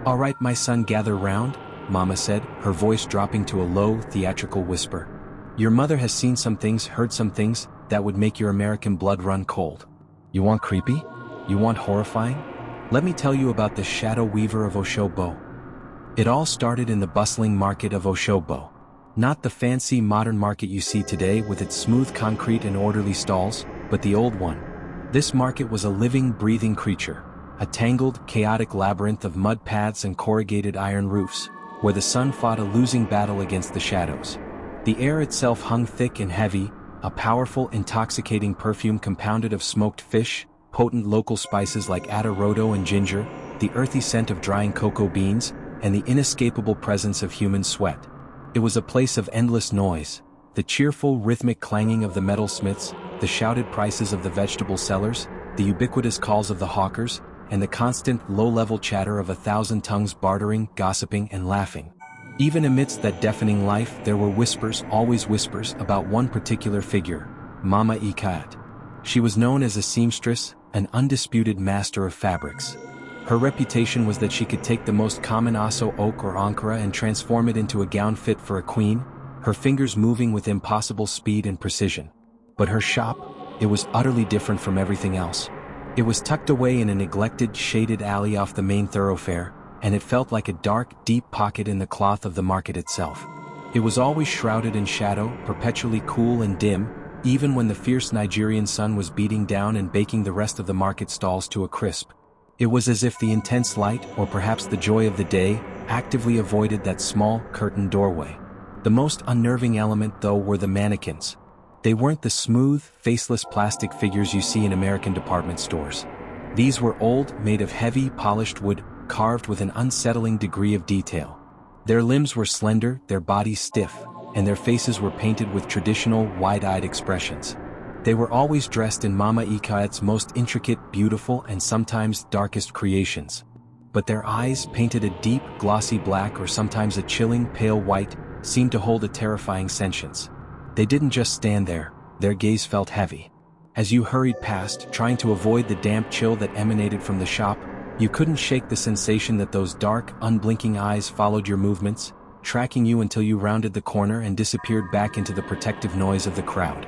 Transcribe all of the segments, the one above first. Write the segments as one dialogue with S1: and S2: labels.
S1: "All right, my son, gather round," Mama said, her voice dropping to a low, theatrical whisper. "Your mother has seen some things, heard some things, that would make your American blood run cold. You want creepy? You want horrifying? Let me tell you about the shadow weaver of Oshogbo." It all started in the bustling market of Oshogbo. Not the fancy modern market you see today with its smooth concrete and orderly stalls, but the old one. This market was a living, breathing creature, a tangled, chaotic labyrinth of mud paths and corrugated iron roofs, where the sun fought a losing battle against the shadows. The air itself hung thick and heavy, a powerful, intoxicating perfume compounded of smoked fish, potent local spices like atarodo and ginger, the earthy scent of drying cocoa beans, and the inescapable presence of human sweat. It was a place of endless noise, the cheerful, rhythmic clanging of the metalsmiths, the shouted prices of the vegetable sellers, the ubiquitous calls of the hawkers, and the constant, low-level chatter of 1,000 tongues bartering, gossiping, and laughing. Even amidst that deafening life, there were whispers, always whispers, about one particular figure, Mama Ekaette. She was known as a seamstress, an undisputed master of fabrics. Her reputation was that she could take the most common osso oak or ankara and transform it into a gown fit for a queen, her fingers moving with impossible speed and precision. But her shop, it was utterly different from everything else. It was tucked away in a neglected, shaded alley off the main thoroughfare, and it felt like a dark, deep pocket in the cloth of the market itself. It was always shrouded in shadow, perpetually cool and dim, even when the fierce Nigerian sun was beating down and baking the rest of the market stalls to a crisp. It was as if the intense light, or perhaps the joy of the day, actively avoided that small, curtained doorway. The most unnerving element, though, were the mannequins. They weren't the smooth, faceless plastic figures you see in American department stores. These were old, made of heavy, polished wood, carved with an unsettling degree of detail. Their limbs were slender, their bodies stiff, and their faces were painted with traditional, wide-eyed expressions. They were always dressed in Mama Ekaette's most intricate, beautiful, and sometimes darkest creations. But their eyes, painted a deep, glossy black or sometimes a chilling, pale white, seemed to hold a terrifying sentience. They didn't just stand there, their gaze felt heavy. As you hurried past, trying to avoid the damp chill that emanated from the shop, you couldn't shake the sensation that those dark, unblinking eyes followed your movements, tracking you until you rounded the corner and disappeared back into the protective noise of the crowd.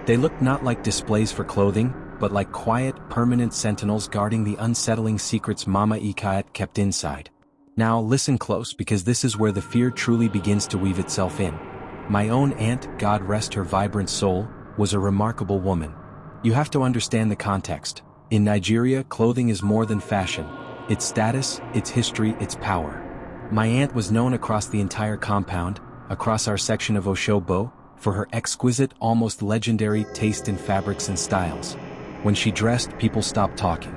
S1: They looked not like displays for clothing, but like quiet, permanent sentinels guarding the unsettling secrets Mama Ekaette kept inside. Now listen close, because this is where the fear truly begins to weave itself in. My own aunt, God rest her vibrant soul, was a remarkable woman. You have to understand the context. In Nigeria, clothing is more than fashion. Its status, its history, its power. My aunt was known across the entire compound, across our section of Oshogbo, for her exquisite, almost legendary taste in fabrics and styles. When she dressed, people stopped talking.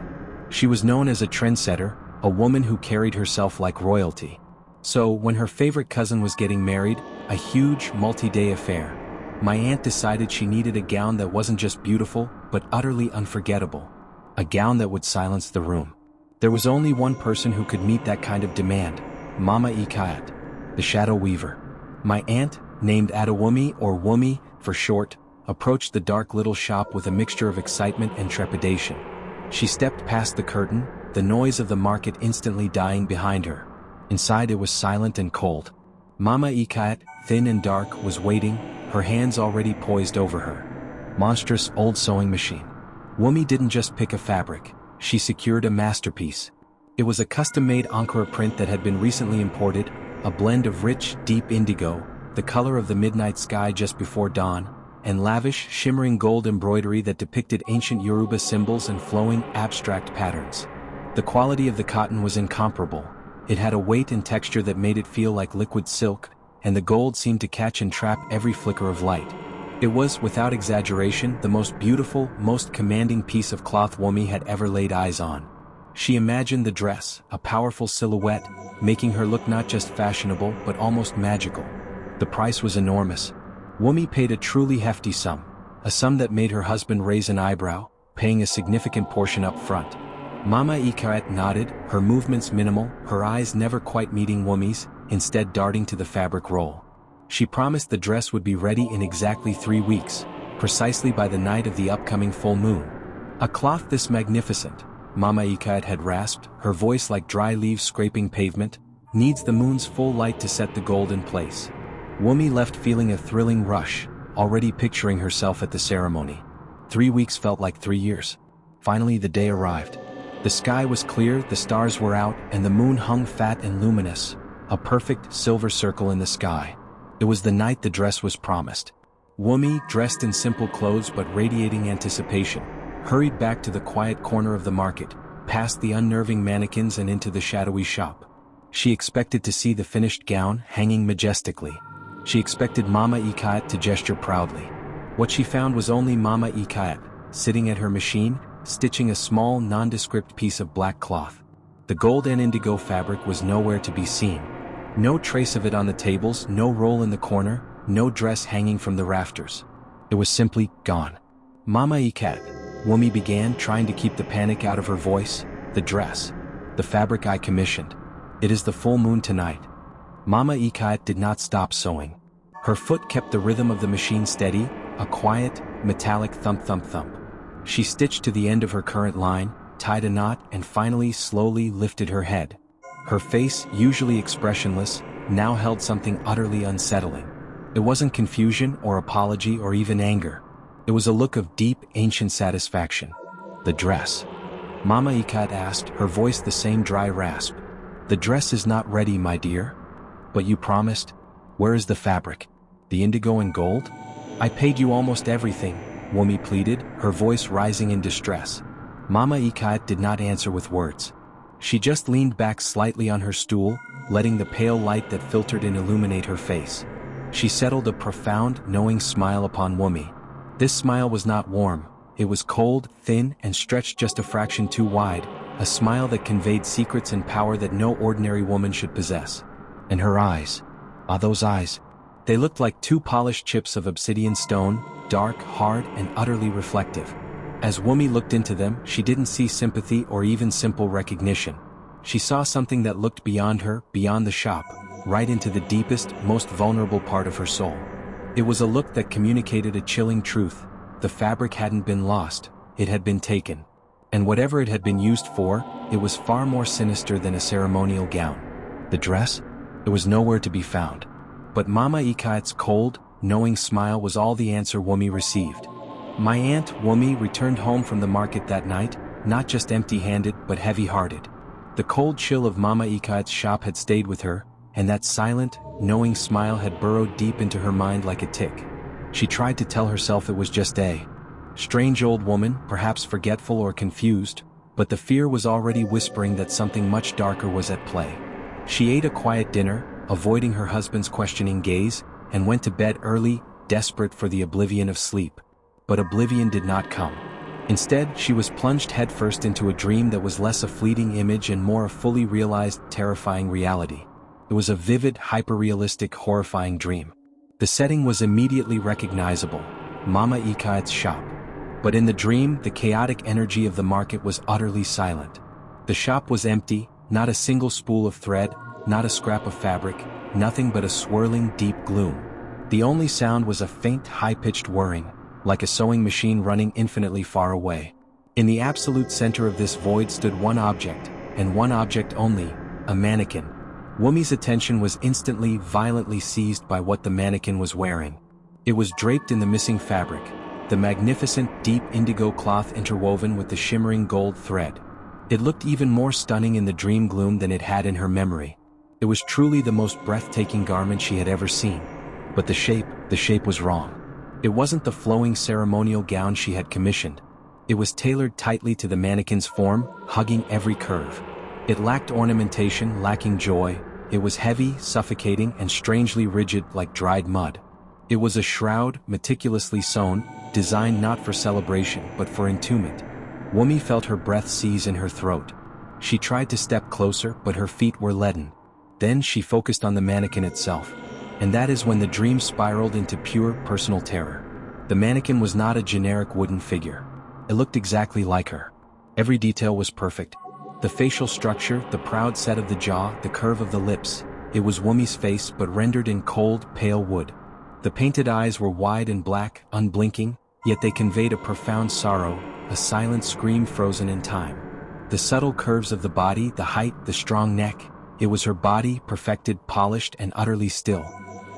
S1: She was known as a trendsetter, a woman who carried herself like royalty. So, when her favorite cousin was getting married, a huge, multi-day affair, my aunt decided she needed a gown that wasn't just beautiful, but utterly unforgettable. A gown that would silence the room. There was only one person who could meet that kind of demand, Mama Ekaette, the shadow weaver. My aunt, named Wumi or Wumi for short, approached the dark little shop with a mixture of excitement and trepidation. She stepped past the curtain, the noise of the market instantly dying behind her. Inside it was silent and cold. Mama Ekaette, thin and dark, was waiting, her hands already poised over her monstrous old sewing machine. Wumi didn't just pick a fabric, she secured a masterpiece. It was a custom-made ankara print that had been recently imported, a blend of rich, deep indigo, the color of the midnight sky just before dawn, and lavish, shimmering gold embroidery that depicted ancient Yoruba symbols and flowing, abstract patterns. The quality of the cotton was incomparable. It had a weight and texture that made it feel like liquid silk, and the gold seemed to catch and trap every flicker of light. It was, without exaggeration, the most beautiful, most commanding piece of cloth Wumi had ever laid eyes on. She imagined the dress, a powerful silhouette, making her look not just fashionable but almost magical. The price was enormous. Wumi paid a truly hefty sum, a sum that made her husband raise an eyebrow, paying a significant portion up front. Mama Ekaette nodded, her movements minimal, her eyes never quite meeting Wumi's, instead darting to the fabric roll. She promised the dress would be ready in exactly 3 weeks, precisely by the night of the upcoming full moon. A cloth this magnificent, Mama Ekaette had rasped, her voice like dry leaves scraping pavement. Needs the moon's full light to set the gold in place. Wumi left feeling a thrilling rush, already picturing herself at the ceremony. 3 weeks felt like 3 years. Finally the day arrived. The sky was clear, the stars were out, and the moon hung fat and luminous, a perfect silver circle in the sky. It was the night the dress was promised. Wumi, dressed in simple clothes but radiating anticipation, hurried back to the quiet corner of the market, past the unnerving mannequins and into the shadowy shop. She expected to see the finished gown hanging majestically. She expected Mama Ekaette to gesture proudly. What she found was only Mama Ekaette, sitting at her machine, stitching a small, nondescript piece of black cloth. The gold and indigo fabric was nowhere to be seen. No trace of it on the tables, no roll in the corner, no dress hanging from the rafters. It was simply gone. Mama Ekaette, Wumi began, trying to keep the panic out of her voice. The dress. The fabric I commissioned. It is the full moon tonight. Mama Ekaette did not stop sewing. Her foot kept the rhythm of the machine steady, a quiet, metallic thump-thump-thump. She stitched to the end of her current line, tied a knot, and finally slowly lifted her head. Her face, usually expressionless, now held something utterly unsettling. It wasn't confusion or apology or even anger. It was a look of deep, ancient satisfaction. The dress. Mama Ekaette asked, her voice the same dry rasp. The dress is not ready, my dear. But you promised. Where is the fabric? The indigo and gold? I paid you almost everything, Wumi pleaded, her voice rising in distress. Mama Ekaette did not answer with words. She just leaned back slightly on her stool, letting the pale light that filtered in illuminate her face. She settled a profound, knowing smile upon Wumi. This smile was not warm. It was cold, thin, and stretched just a fraction too wide, a smile that conveyed secrets and power that no ordinary woman should possess. And her eyes. Ah, those eyes. They looked like 2 polished chips of obsidian stone, dark, hard, and utterly reflective. As Wumi looked into them, she didn't see sympathy or even simple recognition. She saw something that looked beyond her, beyond the shop, right into the deepest, most vulnerable part of her soul. It was a look that communicated a chilling truth. The fabric hadn't been lost, it had been taken. And whatever it had been used for, it was far more sinister than a ceremonial gown. The dress? It was nowhere to be found. But Mama Ekaette's cold, knowing smile was all the answer Wumi received. My aunt, Wumi, returned home from the market that night, not just empty-handed but heavy-hearted. The cold chill of Mama Ekaette's shop had stayed with her, and that silent, knowing smile had burrowed deep into her mind like a tick. She tried to tell herself it was just a strange old woman, perhaps forgetful or confused, but the fear was already whispering that something much darker was at play. She ate a quiet dinner, avoiding her husband's questioning gaze, and went to bed early, desperate for the oblivion of sleep. But oblivion did not come. Instead, she was plunged headfirst into a dream that was less a fleeting image and more a fully realized, terrifying reality. It was a vivid, hyper-realistic, horrifying dream. The setting was immediately recognizable, Mama Ekaette's shop. But in the dream, the chaotic energy of the market was utterly silent. The shop was empty, not a single spool of thread, not a scrap of fabric, nothing but a swirling, deep gloom. The only sound was a faint, high-pitched whirring, like a sewing machine running infinitely far away. In the absolute center of this void stood one object, and one object only, a mannequin. Wumi's attention was instantly, violently seized by what the mannequin was wearing. It was draped in the missing fabric, the magnificent, deep indigo cloth interwoven with the shimmering gold thread. It looked even more stunning in the dream gloom than it had in her memory. It was truly the most breathtaking garment she had ever seen. But the shape was wrong. It wasn't the flowing ceremonial gown she had commissioned. It was tailored tightly to the mannequin's form, hugging every curve. It lacked ornamentation, lacking joy. It was heavy, suffocating, and strangely rigid like dried mud. It was a shroud, meticulously sewn, designed not for celebration but for entombment. Wumi felt her breath seize in her throat. She tried to step closer, but her feet were leaden. Then she focused on the mannequin itself. And that is when the dream spiraled into pure, personal terror. The mannequin was not a generic wooden figure. It looked exactly like her. Every detail was perfect. The facial structure, the proud set of the jaw, the curve of the lips. It was Wumi's face, but rendered in cold, pale wood. The painted eyes were wide and black, unblinking, yet they conveyed a profound sorrow, a silent scream frozen in time. The The subtle curves of the body, the height, the strong neck. It was her body, perfected, polished, and utterly still.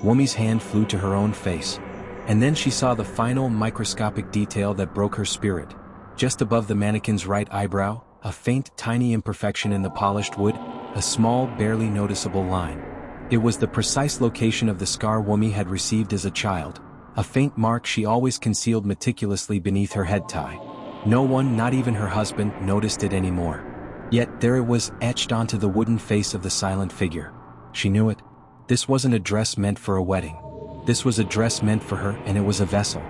S1: Wumi's hand flew to her own face. And then she saw the final microscopic detail that broke her spirit. Just above the mannequin's right eyebrow, a faint, tiny imperfection in the polished wood, a small, barely noticeable line. It was the precise location of the scar Wumi had received as a child, a faint mark she always concealed meticulously beneath her head tie. No one, not even her husband, noticed it anymore. Yet there it was, etched onto the wooden face of the silent figure. She knew it. This wasn't a dress meant for a wedding. This was a dress meant for her, and it was a vessel.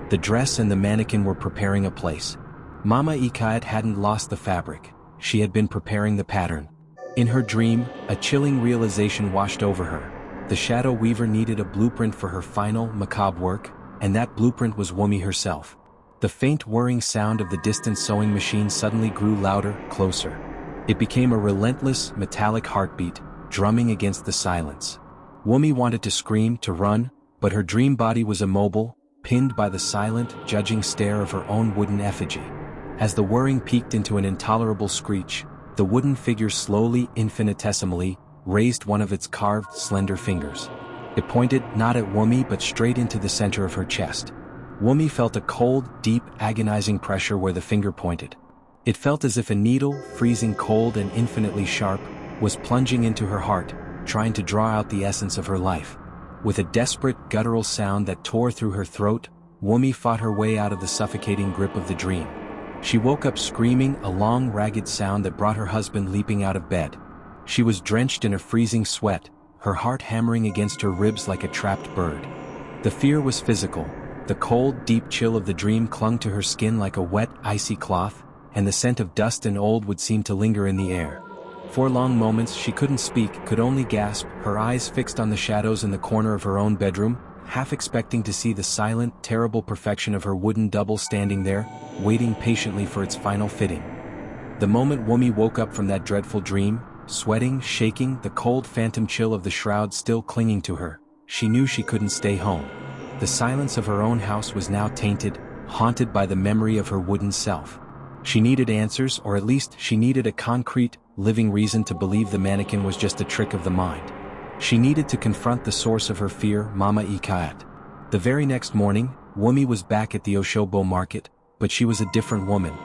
S1: The dress and the mannequin were preparing a place. Mama Ekaette hadn't lost the fabric. She had been preparing the pattern. In her dream, a chilling realization washed over her. The shadow weaver needed a blueprint for her final, macabre work, and that blueprint was Wumi herself. The faint whirring sound of the distant sewing machine suddenly grew louder, closer. It became a relentless, metallic heartbeat, drumming against the silence. Wumi wanted to scream, to run, but her dream body was immobile, pinned by the silent, judging stare of her own wooden effigy. As the whirring peaked into an intolerable screech, the wooden figure slowly, infinitesimally, raised one of its carved, slender fingers. It pointed not at Wumi but straight into the center of her chest. Wumi felt a cold, deep, agonizing pressure where the finger pointed. It felt as if a needle, freezing cold and infinitely sharp, was plunging into her heart, trying to draw out the essence of her life. With a desperate, guttural sound that tore through her throat, Wumi fought her way out of the suffocating grip of the dream. She woke up screaming, a long, ragged sound that brought her husband leaping out of bed. She was drenched in a freezing sweat, her heart hammering against her ribs like a trapped bird. The fear was physical. The cold, deep chill of the dream clung to her skin like a wet, icy cloth, and the scent of dust and old would seem to linger in the air. For long moments she couldn't speak, could only gasp, her eyes fixed on the shadows in the corner of her own bedroom, half expecting to see the silent, terrible perfection of her wooden double standing there, waiting patiently for its final fitting. The moment Wumi woke up from that dreadful dream, sweating, shaking, the cold phantom chill of the shroud still clinging to her, she knew she couldn't stay home. The silence of her own house was now tainted, haunted by the memory of her wooden self. She needed answers, or at least she needed a concrete, living reason to believe the mannequin was just a trick of the mind. She needed to confront the source of her fear, Mama Ekaette. The very next morning, Wumi was back at the Oshogbo market, but she was a different woman.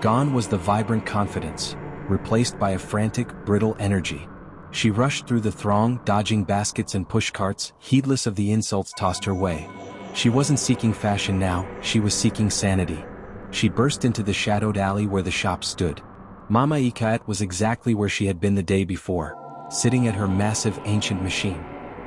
S1: Gone was the vibrant confidence, replaced by a frantic, brittle energy. She rushed through the throng, dodging baskets and pushcarts, heedless of the insults tossed her way. She wasn't seeking fashion now, she was seeking sanity. She burst into the shadowed alley where the shop stood. Mama Ekaette was exactly where she had been the day before, sitting at her massive ancient machine.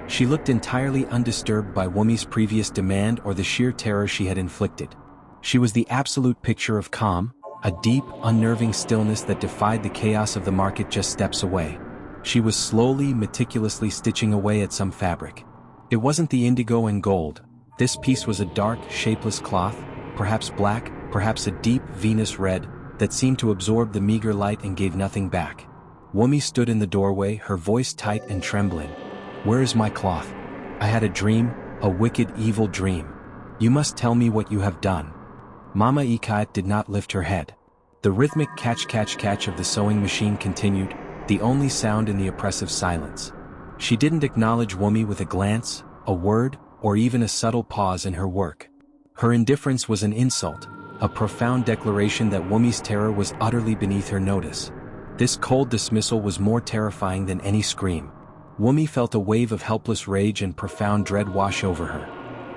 S1: She looked entirely undisturbed by Wumi's previous demand or the sheer terror she had inflicted. She was the absolute picture of calm, a deep, unnerving stillness that defied the chaos of the market just steps away. She was slowly, meticulously stitching away at some fabric. It wasn't the indigo and gold. This piece was a dark, shapeless cloth, perhaps black, perhaps a deep, Venus red, that seemed to absorb the meager light and gave nothing back. Wumi stood in the doorway, her voice tight and trembling. "Where is my cloth? I had a dream, a wicked, evil dream. You must tell me what you have done." Mama Ekaette did not lift her head. The rhythmic catch of the sewing machine continued, the only sound in the oppressive silence. She didn't acknowledge Wumi with a glance, a word, or even a subtle pause in her work. Her indifference was an insult, a profound declaration that Wumi's terror was utterly beneath her notice. This cold dismissal was more terrifying than any scream. Wumi felt a wave of helpless rage and profound dread wash over her.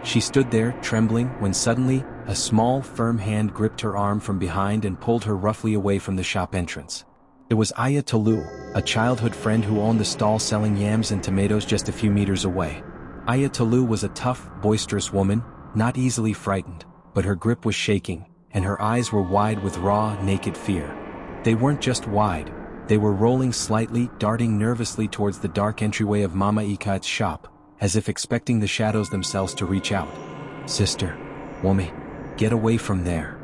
S1: She stood there, trembling, when suddenly, a small, firm hand gripped her arm from behind and pulled her roughly away from the shop entrance. It was Aya Tolu, a childhood friend who owned the stall selling yams and tomatoes just a few meters away. Aya Tolu was a tough, boisterous woman, not easily frightened, but her grip was shaking, and her eyes were wide with raw, naked fear. They weren't just wide, they were rolling slightly, darting nervously towards the dark entryway of Mama Ekaette's shop, as if expecting the shadows themselves to reach out. "Sister, Wumi, get away from there,"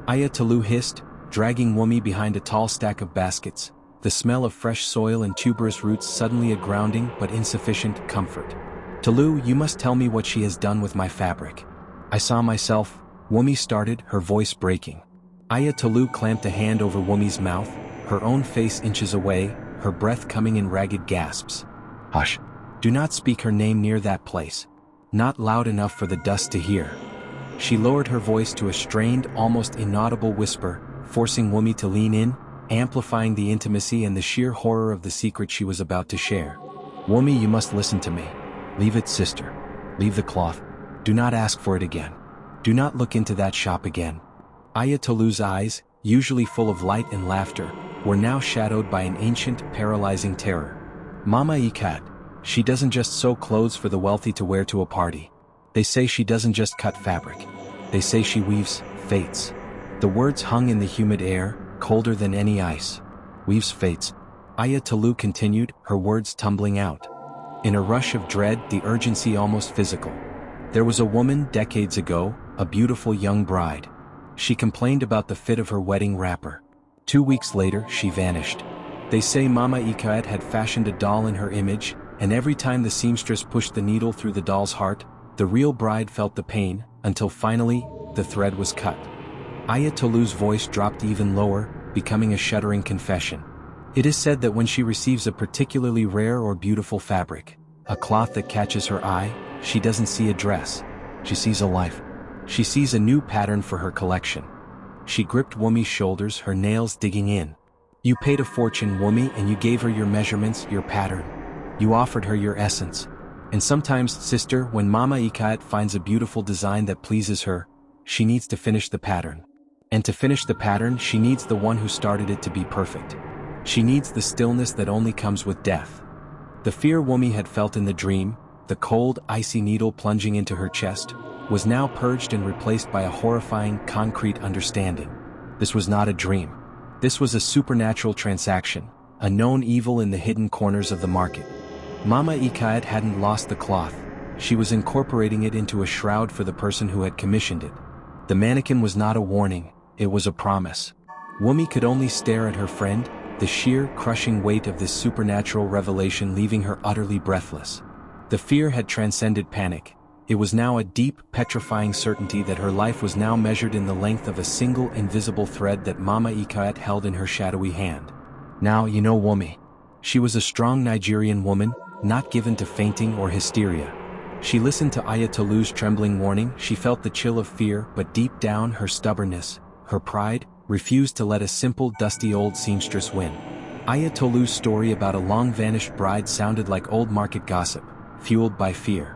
S1: Aya Tolu hissed, dragging Wumi behind a tall stack of baskets, the smell of fresh soil and tuberous roots suddenly a grounding but insufficient comfort. "Tolu, you must tell me what she has done with my fabric." "I saw myself," Wumi started, her voice breaking. Aya Tolu clamped a hand over Wumi's mouth, her own face inches away, her breath coming in ragged gasps. Hush! Do not speak her name near that place. Not loud enough for the dust to hear. She lowered her voice to a strained, almost inaudible whisper, forcing Wumi to lean in, amplifying the intimacy and the sheer horror of the secret she was about to share. Wumi, you must listen to me. Leave it, sister. Leave the cloth. Do not ask for it again. Do not look into that shop again. Ayatolluh's eyes, usually full of light and laughter, were now shadowed by an ancient, paralyzing terror. Mama Ekaette, she doesn't just sew clothes for the wealthy to wear to a party. They say she doesn't just cut fabric. They say she weaves fates. The words hung in the humid air, colder than any ice. Weaves fates. Ayatolluh continued, her words tumbling out. In a rush of dread, the urgency almost physical. There was a woman decades ago, a beautiful young bride. She complained about the fit of her wedding wrapper. 2 weeks later, she vanished. They say Mama Ekaette had fashioned a doll in her image, and every time the seamstress pushed the needle through the doll's heart, the real bride felt the pain, until finally, the thread was cut. Ayatolluh's voice dropped even lower, becoming a shuddering confession. It is said that when she receives a particularly rare or beautiful fabric, a cloth that catches her eye, she doesn't see a dress. She sees a life. She sees a new pattern for her collection. She gripped Wumi's shoulders, her nails digging in. You paid a fortune, Wumi, and you gave her your measurements, your pattern. You offered her your essence. And sometimes, sister, when Mama Ekaette finds a beautiful design that pleases her, she needs to finish the pattern. And to finish the pattern, she needs the one who started it to be perfect. She needs the stillness that only comes with death. The fear Wumi had felt in the dream, the cold, icy needle plunging into her chest, was now purged and replaced by a horrifying, concrete understanding. This was not a dream. This was a supernatural transaction, a known evil in the hidden corners of the market. Mama Ekaette hadn't lost the cloth. She was incorporating it into a shroud for the person who had commissioned it. The mannequin was not a warning, it was a promise. Wumi could only stare at her friend, the sheer, crushing weight of this supernatural revelation leaving her utterly breathless. The fear had transcended panic. It was now a deep, petrifying certainty that her life was now measured in the length of a single invisible thread that Mama Ekaette held in her shadowy hand. Now, you know Wumi. She was a strong Nigerian woman, not given to fainting or hysteria. She listened to Ayatolluh's trembling warning, she felt the chill of fear, but deep down her stubbornness, her pride, refused to let a simple, dusty old seamstress win. Ayatolluh's story about a long-vanished bride sounded like old market gossip, fueled by fear.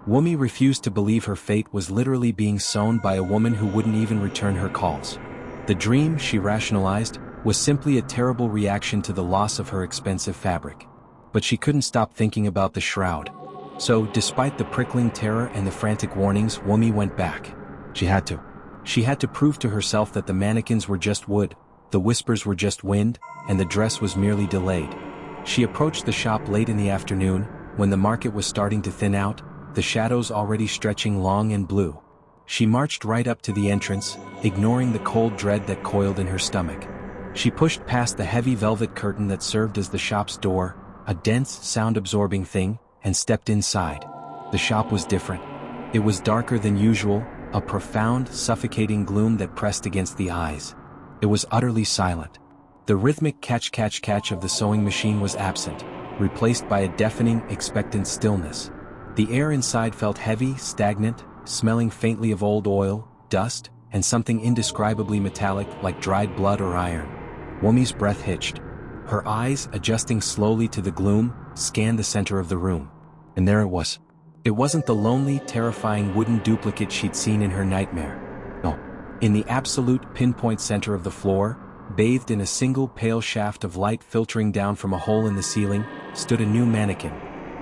S1: Wumi refused to believe her fate was literally being sewn by a woman who wouldn't even return her calls. The dream, she rationalized, was simply a terrible reaction to the loss of her expensive fabric. But she couldn't stop thinking about the shroud. So, despite the prickling terror and the frantic warnings, Wumi went back. She had to. She had to prove to herself that the mannequins were just wood, the whispers were just wind, and the dress was merely delayed. She approached the shop late in the afternoon, when the market was starting to thin out, the shadows already stretching long and blue. She marched right up to the entrance, ignoring the cold dread that coiled in her stomach. She pushed past the heavy velvet curtain that served as the shop's door, a dense, sound-absorbing thing, and stepped inside. The shop was different. It was darker than usual, a profound, suffocating gloom that pressed against the eyes. It was utterly silent. The rhythmic catch-catch-catch of the sewing machine was absent, replaced by a deafening, expectant stillness. The air inside felt heavy, stagnant, smelling faintly of old oil, dust, and something indescribably metallic like dried blood or iron. Wumi's breath hitched. Her eyes, adjusting slowly to the gloom, scanned the center of the room. And there it was. It wasn't the lonely, terrifying wooden duplicate she'd seen in her nightmare. No. In the absolute pinpoint center of the floor, bathed in a single pale shaft of light filtering down from a hole in the ceiling, stood a new mannequin.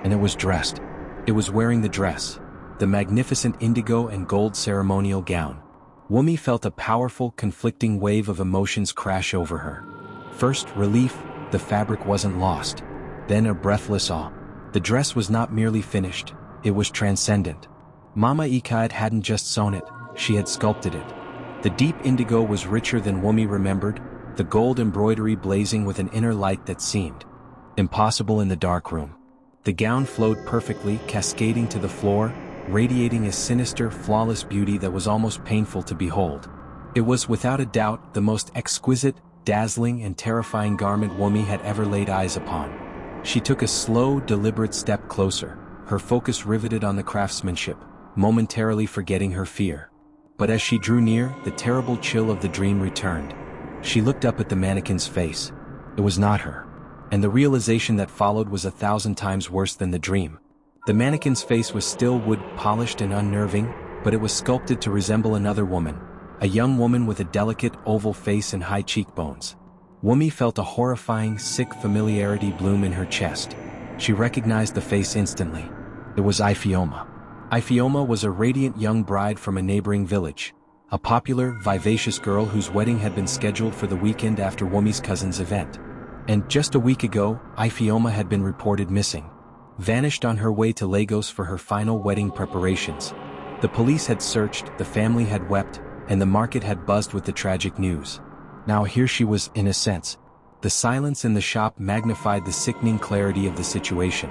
S1: And it was dressed. It was wearing the dress, the magnificent indigo and gold ceremonial gown. Wumi felt a powerful, conflicting wave of emotions crash over her. First, relief, the fabric wasn't lost. Then a breathless awe. The dress was not merely finished, it was transcendent. Mama Ekaette hadn't just sewn it, she had sculpted it. The deep indigo was richer than Wumi remembered, the gold embroidery blazing with an inner light that seemed impossible in the dark room. The gown flowed perfectly, cascading to the floor, radiating a sinister, flawless beauty that was almost painful to behold. It was without a doubt the most exquisite, dazzling and terrifying garment Wumi had ever laid eyes upon. She took a slow, deliberate step closer, her focus riveted on the craftsmanship, momentarily forgetting her fear. But as she drew near, the terrible chill of the dream returned. She looked up at the mannequin's face. It was not her. And the realization that followed was 1,000 times worse than the dream. The mannequin's face was still wood, polished and unnerving, but it was sculpted to resemble another woman, a young woman with a delicate, oval face and high cheekbones. Wumi felt a horrifying, sick familiarity bloom in her chest. She recognized the face instantly. It was Ifeoma. Ifeoma was a radiant young bride from a neighboring village, a popular, vivacious girl whose wedding had been scheduled for the weekend after Wumi's cousin's event. And just a week ago, Ifeoma had been reported missing, vanished on her way to Lagos for her final wedding preparations. The police had searched, the family had wept, and the market had buzzed with the tragic news. Now here she was, in a sense. The silence in the shop magnified the sickening clarity of the situation.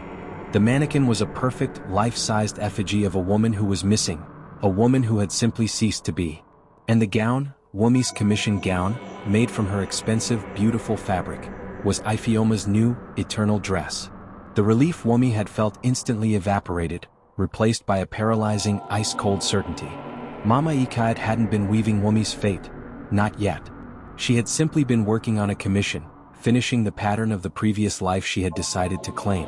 S1: The mannequin was a perfect, life-sized effigy of a woman who was missing, a woman who had simply ceased to be. And the gown, Wumi's commissioned gown, made from her expensive, beautiful fabric, was Ifeoma's new, eternal dress. The relief Wumi had felt instantly evaporated, replaced by a paralyzing, ice-cold certainty. Mama Ekaette hadn't been weaving Wumi's fate. Not yet. She had simply been working on a commission, finishing the pattern of the previous life she had decided to claim.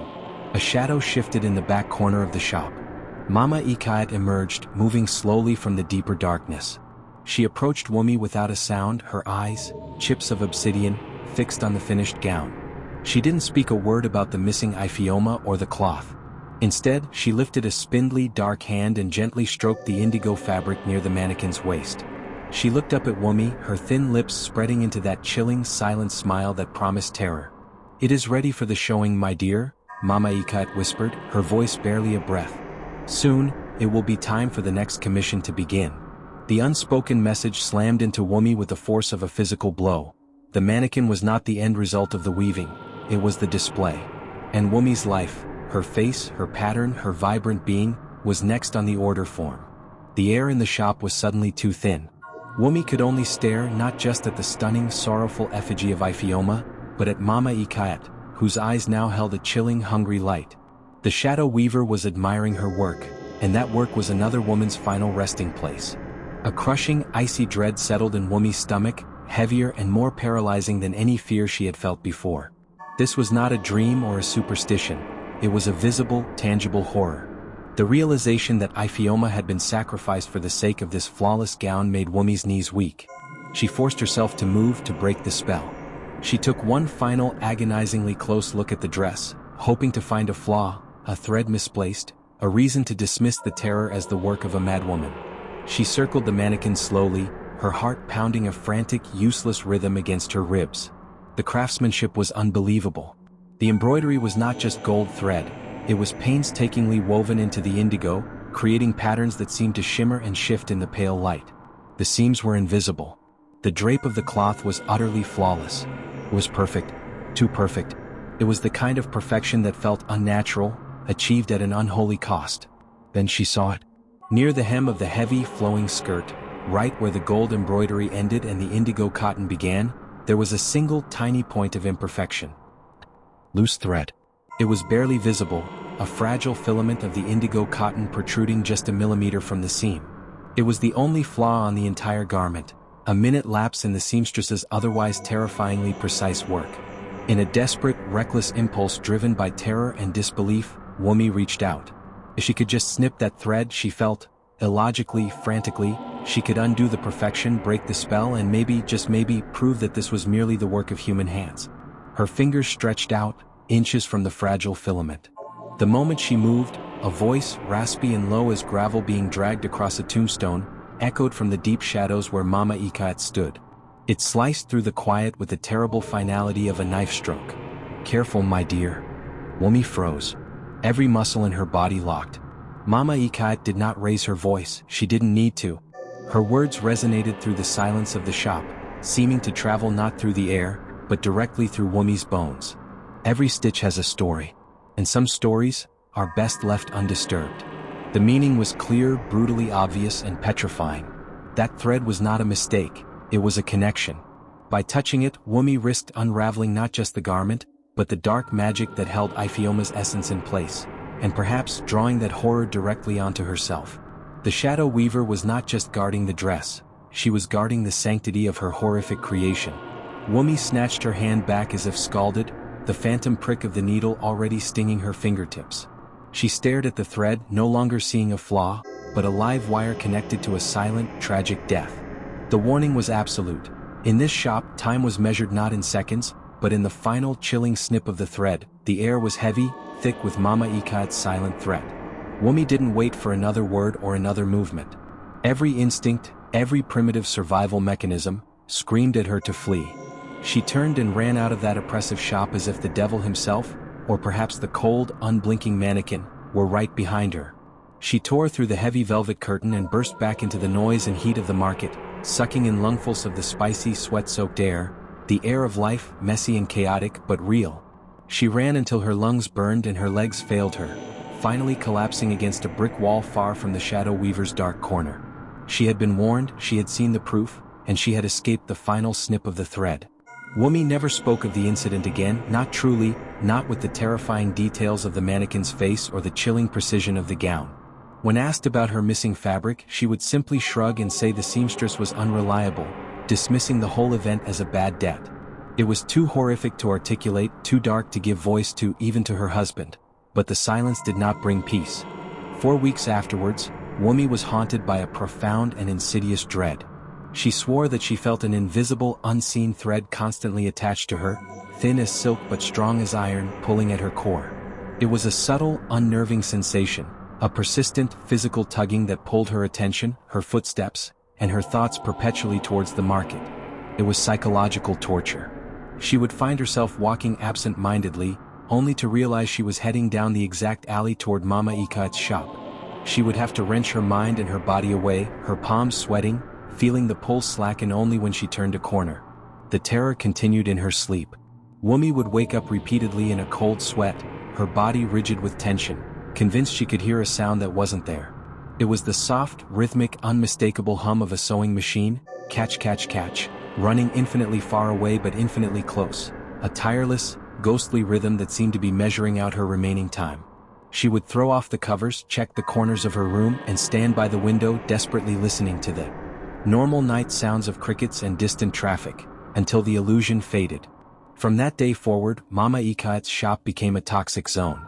S1: A shadow shifted in the back corner of the shop. Mama Ekaette emerged, moving slowly from the deeper darkness. She approached Wumi without a sound, her eyes, chips of obsidian, fixed on the finished gown. She didn't speak a word about the missing Ifeoma or the cloth. Instead, she lifted a spindly, dark hand and gently stroked the indigo fabric near the mannequin's waist. She looked up at Wumi, her thin lips spreading into that chilling, silent smile that promised terror. "It is ready for the showing, my dear," Mama Ekaette whispered, her voice barely a breath. "Soon, it will be time for the next commission to begin." The unspoken message slammed into Wumi with the force of a physical blow. The mannequin was not the end result of the weaving, it was the display. And Wumi's life, her face, her pattern, her vibrant being, was next on the order form. The air in the shop was suddenly too thin. Wumi could only stare not just at the stunning, sorrowful effigy of Ifeoma, but at Mama Ekaette, whose eyes now held a chilling, hungry light. The shadow weaver was admiring her work, and that work was another woman's final resting place. A crushing, icy dread settled in Wumi's stomach, heavier and more paralyzing than any fear she had felt before. This was not a dream or a superstition. It was a visible, tangible horror. The realization that Ifeoma had been sacrificed for the sake of this flawless gown made Wumi's knees weak. She forced herself to move to break the spell. She took one final, agonizingly close look at the dress, hoping to find a flaw, a thread misplaced, a reason to dismiss the terror as the work of a madwoman. She circled the mannequin slowly, her heart pounding a frantic, useless rhythm against her ribs. The craftsmanship was unbelievable. The embroidery was not just gold thread, it was painstakingly woven into the indigo, creating patterns that seemed to shimmer and shift in the pale light. The seams were invisible. The drape of the cloth was utterly flawless. It was perfect, too perfect. It was the kind of perfection that felt unnatural, achieved at an unholy cost. Then she saw it. Near the hem of the heavy, flowing skirt, right where the gold embroidery ended and the indigo cotton began, there was a single tiny point of imperfection. Loose thread. It was barely visible, a fragile filament of the indigo cotton protruding just a millimeter from the seam. It was the only flaw on the entire garment, a minute lapse in the seamstress's otherwise terrifyingly precise work. In a desperate, reckless impulse driven by terror and disbelief, Wumi reached out. If she could just snip that thread, she felt, illogically, frantically, she could undo the perfection, break the spell, and maybe, just maybe, prove that this was merely the work of human hands. Her fingers stretched out, inches from the fragile filament. The moment she moved, a voice, raspy and low as gravel being dragged across a tombstone, echoed from the deep shadows where Mama Ekaette stood. It sliced through the quiet with the terrible finality of a knife stroke. "Careful, my dear." Wumi froze. Every muscle in her body locked. Mama Ekaette did not raise her voice, she didn't need to. Her words resonated through the silence of the shop, seeming to travel not through the air, but directly through Wumi's bones. Every stitch has a story, and some stories are best left undisturbed. The meaning was clear, brutally obvious, and petrifying. That thread was not a mistake, it was a connection. By touching it, Wumi risked unraveling not just the garment, but the dark magic that held Ifeoma's essence in place, and perhaps drawing that horror directly onto herself. The shadow weaver was not just guarding the dress, she was guarding the sanctity of her horrific creation. Wumi snatched her hand back as if scalded, the phantom prick of the needle already stinging her fingertips. She stared at the thread, no longer seeing a flaw, but a live wire connected to a silent, tragic death. The warning was absolute. In this shop, time was measured not in seconds, but in the final chilling snip of the thread. The air was heavy, thick with Mama Ekaette's silent threat. Wumi didn't wait for another word or another movement. Every instinct, every primitive survival mechanism, screamed at her to flee. She turned and ran out of that oppressive shop as if the devil himself, or perhaps the cold, unblinking mannequin, were right behind her. She tore through the heavy velvet curtain and burst back into the noise and heat of the market, sucking in lungfuls of the spicy, sweat-soaked air, the air of life, messy and chaotic but real. She ran until her lungs burned and her legs failed her, finally collapsing against a brick wall far from the shadow weaver's dark corner. She had been warned, she had seen the proof, and she had escaped the final snip of the thread. Wumi never spoke of the incident again, not truly, not with the terrifying details of the mannequin's face or the chilling precision of the gown. When asked about her missing fabric, she would simply shrug and say the seamstress was unreliable, dismissing the whole event as a bad debt. It was too horrific to articulate, too dark to give voice to, even to her husband. But the silence did not bring peace. 4 weeks afterwards, Wumi was haunted by a profound and insidious dread. She swore that she felt an invisible, unseen thread constantly attached to her, thin as silk but strong as iron, pulling at her core. It was a subtle, unnerving sensation, a persistent, physical tugging that pulled her attention, her footsteps, and her thoughts perpetually towards the market. It was psychological torture. She would find herself walking absent-mindedly, only to realize she was heading down the exact alley toward Mama Ekaette's shop. She would have to wrench her mind and her body away, her palms sweating, feeling the pulse slacken only when she turned a corner. The terror continued in her sleep. Wumi would wake up repeatedly in a cold sweat, her body rigid with tension, convinced she could hear a sound that wasn't there. It was the soft, rhythmic, unmistakable hum of a sewing machine, catch catch catch, running infinitely far away but infinitely close, a tireless, ghostly rhythm that seemed to be measuring out her remaining time. She would throw off the covers, check the corners of her room, and stand by the window desperately listening to the normal night sounds of crickets and distant traffic, until the illusion faded. From that day forward, Mama Ekaette's shop became a toxic zone.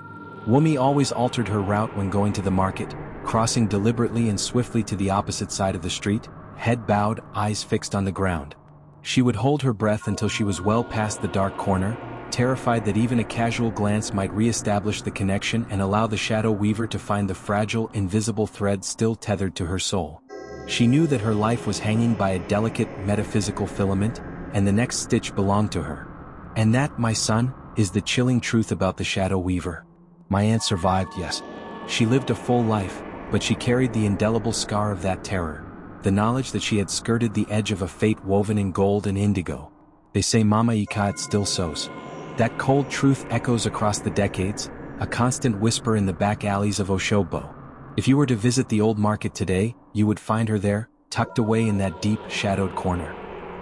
S1: Wumi always altered her route when going to the market, crossing deliberately and swiftly to the opposite side of the street, head bowed, eyes fixed on the ground. She would hold her breath until she was well past the dark corner, terrified that even a casual glance might re-establish the connection and allow the shadow weaver to find the fragile, invisible thread still tethered to her soul. She knew that her life was hanging by a delicate, metaphysical filament, and the next stitch belonged to her. And that, my son, is the chilling truth about the shadow weaver. My aunt survived, yes. She lived a full life, but she carried the indelible scar of that terror, the knowledge that she had skirted the edge of a fate woven in gold and indigo. They say Mama Ekaette still sews. That cold truth echoes across the decades, a constant whisper in the back alleys of Oshogbo. If you were to visit the old market today, you would find her there, tucked away in that deep, shadowed corner.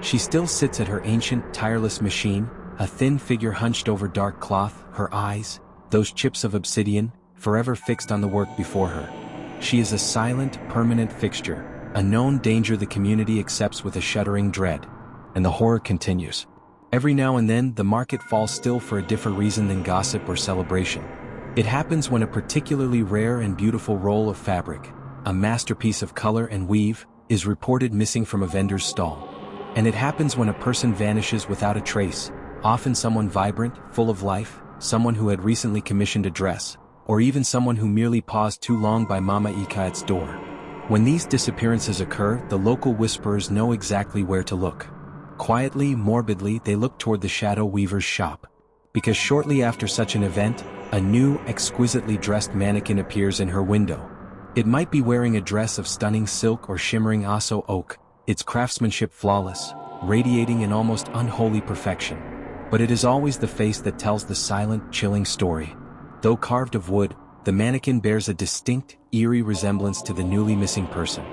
S1: She still sits at her ancient, tireless machine, a thin figure hunched over dark cloth, her eyes, those chips of obsidian, forever fixed on the work before her. She is a silent, permanent fixture, a known danger the community accepts with a shuddering dread. And the horror continues. Every now and then, the market falls still for a different reason than gossip or celebration. It happens when a particularly rare and beautiful roll of fabric, a masterpiece of color and weave, is reported missing from a vendor's stall. And it happens when a person vanishes without a trace, often someone vibrant, full of life, someone who had recently commissioned a dress, or even someone who merely paused too long by Mama Ekaette's door. When these disappearances occur, the local whisperers know exactly where to look. Quietly, morbidly, they look toward the shadow weaver's shop. Because shortly after such an event, a new, exquisitely dressed mannequin appears in her window. It might be wearing a dress of stunning silk or shimmering osso oak, its craftsmanship flawless, radiating in almost unholy perfection. But it is always the face that tells the silent, chilling story. Though carved of wood, the mannequin bears a distinct, eerie resemblance to the newly missing person.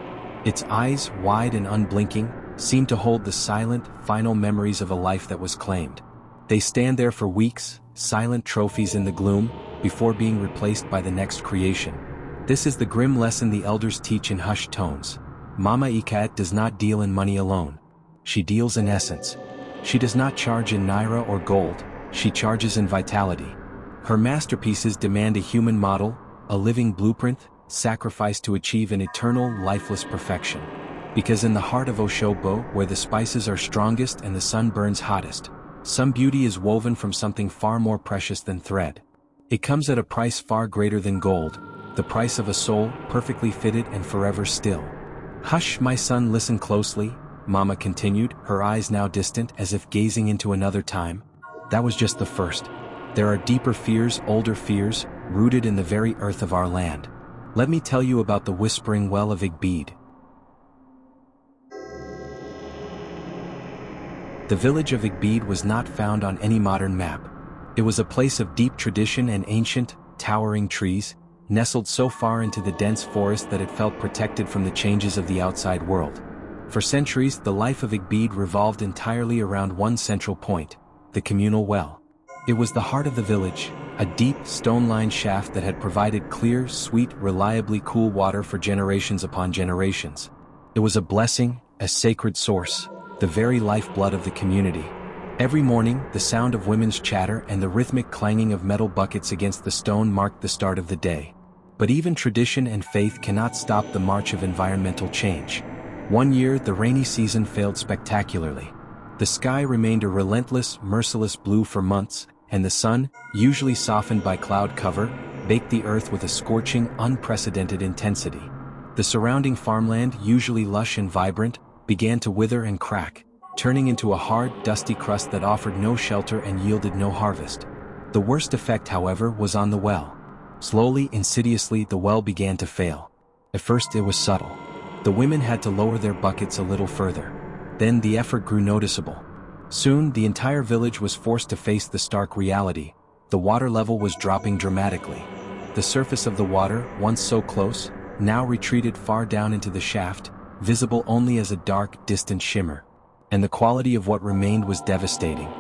S1: Its eyes, wide and unblinking, seem to hold the silent, final memories of a life that was claimed. They stand there for weeks, silent trophies in the gloom, before being replaced by the next creation. This is the grim lesson the elders teach in hushed tones. Mama Ekaette does not deal in money alone. She deals in essence. She does not charge in naira or gold, she charges in vitality. Her masterpieces demand a human model, a living blueprint, sacrificed to achieve an eternal, lifeless perfection. Because in the heart of Oshogbo, where the spices are strongest and the sun burns hottest, some beauty is woven from something far more precious than thread. It comes at a price far greater than gold, the price of a soul, perfectly fitted and forever still. Hush, my son, listen closely, Mama continued, her eyes now distant as if gazing into another time. That was just the first. There are deeper fears, older fears, rooted in the very earth of our land. Let me tell you about the whispering well of Igbede. The village of Igbede was not found on any modern map. It was a place of deep tradition and ancient, towering trees, nestled so far into the dense forest that it felt protected from the changes of the outside world. For centuries, the life of Igbede revolved entirely around one central point, the communal well. It was the heart of the village, a deep, stone-lined shaft that had provided clear, sweet, reliably cool water for generations upon generations. It was a blessing, a sacred source, the very lifeblood of the community. Every morning, the sound of women's chatter and the rhythmic clanging of metal buckets against the stone marked the start of the day. But even tradition and faith cannot stop the march of environmental change. One year, the rainy season failed spectacularly. The sky remained a relentless, merciless blue for months, and the sun, usually softened by cloud cover, baked the earth with a scorching, unprecedented intensity. The surrounding farmland, usually lush and vibrant, began to wither and crack, turning into a hard, dusty crust that offered no shelter and yielded no harvest. The worst effect, however, was on the well. Slowly, insidiously, the well began to fail. At first it was subtle. The women had to lower their buckets a little further. Then the effort grew noticeable. Soon, the entire village was forced to face the stark reality. The water level was dropping dramatically. The surface of the water, once so close, now retreated far down into the shaft, visible only as a dark, distant shimmer. And the quality of what remained was devastating.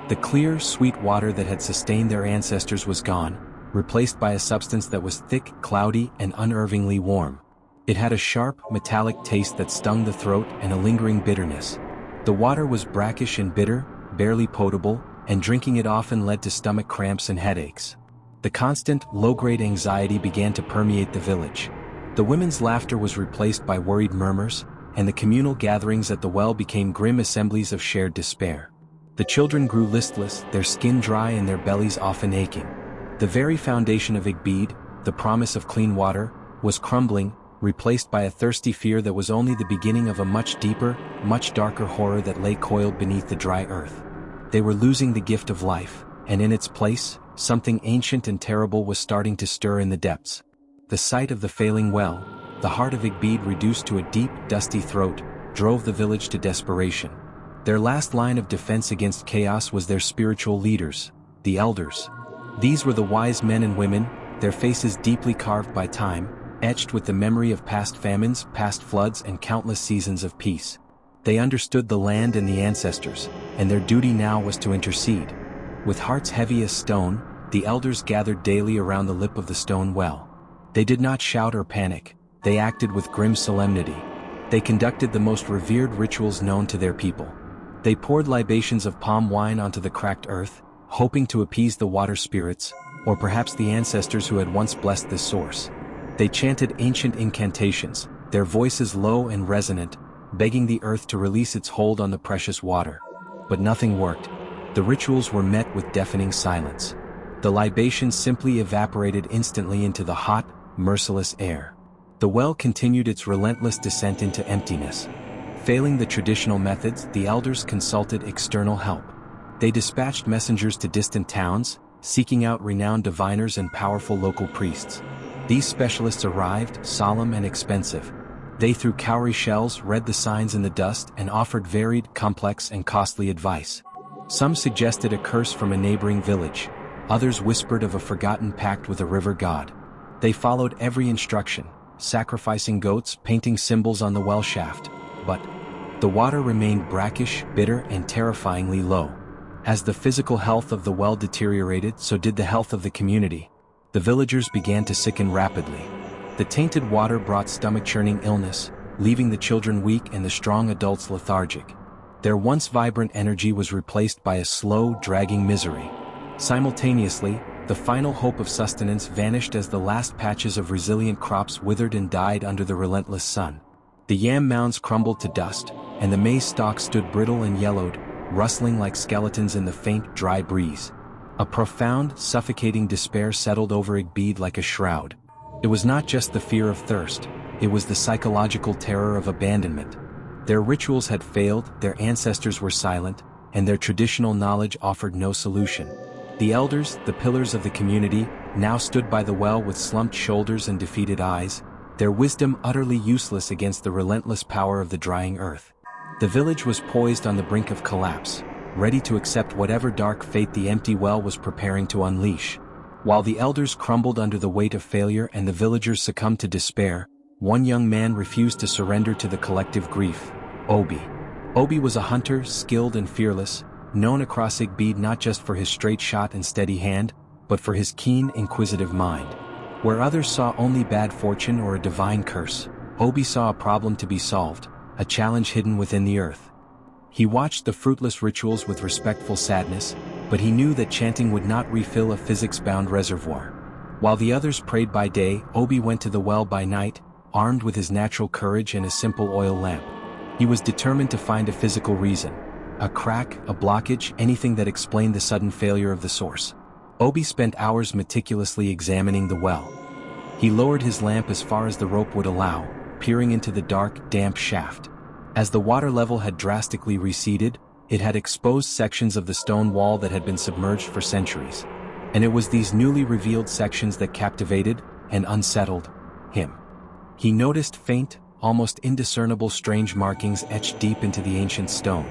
S1: The clear, sweet water that had sustained their ancestors was gone, replaced by a substance that was thick, cloudy, and unnervingly warm. It had a sharp, metallic taste that stung the throat and a lingering bitterness. The water was brackish and bitter, barely potable, and drinking it often led to stomach cramps and headaches. The constant, low-grade anxiety began to permeate the village. The women's laughter was replaced by worried murmurs, and the communal gatherings at the well became grim assemblies of shared despair. The children grew listless, their skin dry and their bellies often aching. The very foundation of Igbede, the promise of clean water, was crumbling, replaced by a thirsty fear that was only the beginning of a much deeper, much darker horror that lay coiled beneath the dry earth. They were losing the gift of life, and in its place, something ancient and terrible was starting to stir in the depths. The sight of the failing well, the heart of Igbede reduced to a deep, dusty throat, drove the village to desperation. Their last line of defense against chaos was their spiritual leaders, the elders. These were the wise men and women, their faces deeply carved by time, etched with the memory of past famines, past floods, and countless seasons of peace. They understood the land and the ancestors, and their duty now was to intercede. With hearts heavy as stone, the elders gathered daily around the lip of the stone well. They did not shout or panic, they acted with grim solemnity. They conducted the most revered rituals known to their people. They poured libations of palm wine onto the cracked earth, hoping to appease the water spirits, or perhaps the ancestors who had once blessed this source. They chanted ancient incantations, their voices low and resonant, begging the earth to release its hold on the precious water. But nothing worked. The rituals were met with deafening silence. The libations simply evaporated instantly into the hot, merciless air. The well continued its relentless descent into emptiness. Failing the traditional methods, the elders consulted external help. They dispatched messengers to distant towns, seeking out renowned diviners and powerful local priests. These specialists arrived, solemn and expensive. They threw cowrie shells, read the signs in the dust, and offered varied, complex, and costly advice. Some suggested a curse from a neighboring village. Others whispered of a forgotten pact with a river god. They followed every instruction, sacrificing goats, painting symbols on the well shaft. But The water remained brackish, bitter, and terrifyingly low. As the physical health of the well deteriorated, so did the health of the community. The villagers began to sicken rapidly. The tainted water brought stomach-churning illness, leaving the children weak and the strong adults lethargic. Their once vibrant energy was replaced by a slow, dragging misery. Simultaneously, the final hope of sustenance vanished as the last patches of resilient crops withered and died under the relentless sun. The yam mounds crumbled to dust, and the maize stalks stood brittle and yellowed, rustling like skeletons in the faint, dry breeze. A profound, suffocating despair settled over Igbede like a shroud. It was not just the fear of thirst, it was the psychological terror of abandonment. Their rituals had failed, their ancestors were silent, and their traditional knowledge offered no solution. The elders, the pillars of the community, now stood by the well with slumped shoulders and defeated eyes, their wisdom utterly useless against the relentless power of the drying earth. The village was poised on the brink of collapse, ready to accept whatever dark fate the empty well was preparing to unleash. While the elders crumbled under the weight of failure and the villagers succumbed to despair, one young man refused to surrender to the collective grief: Obi. Obi was a hunter, skilled and fearless, known across Igbede not just for his straight shot and steady hand, but for his keen, inquisitive mind. Where others saw only bad fortune or a divine curse, Obi saw a problem to be solved, a challenge hidden within the earth. He watched the fruitless rituals with respectful sadness, but he knew that chanting would not refill a physics-bound reservoir. While the others prayed by day, Obi went to the well by night, armed with his natural courage and a simple oil lamp. He was determined to find a physical reason. A crack, a blockage, anything that explained the sudden failure of the source. Obi spent hours meticulously examining the well. He lowered his lamp as far as the rope would allow, peering into the dark, damp shaft. As the water level had drastically receded, it had exposed sections of the stone wall that had been submerged for centuries. And it was these newly revealed sections that captivated and unsettled him. He noticed faint, almost indiscernible strange markings etched deep into the ancient stone.